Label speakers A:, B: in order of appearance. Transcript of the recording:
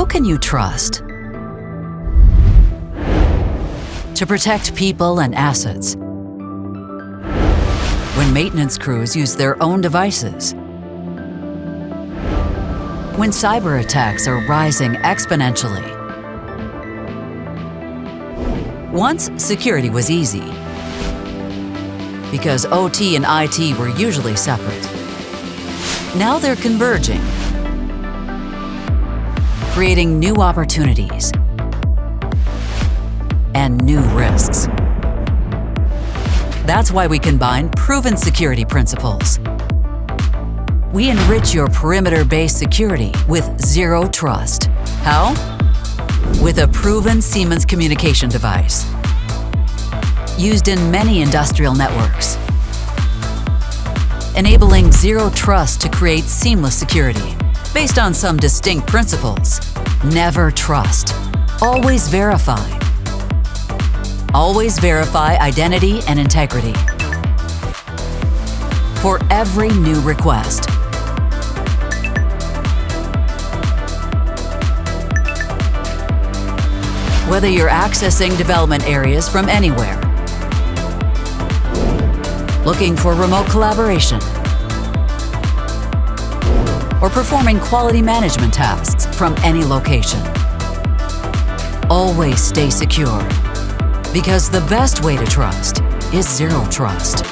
A: can you trust? To protect people and assets. When maintenance crews use their own devices. When cyber attacks are rising exponentially. Once, security was easy, because OT and IT were usually separate. Now they're converging, creating new opportunities and new risks. That's why we combine proven security principles. We enrich your perimeter-based security with zero trust. How? With a proven Siemens communication device, used in many industrial networks, enabling zero trust to create seamless security, based on some distinct principles. Never trust. Always verify. Always verify identity and integrity for every new request. Whether you're accessing development areas from anywhere, looking for remote collaboration, or performing quality management tasks from any location, always stay secure, because the best way to trust is zero trust.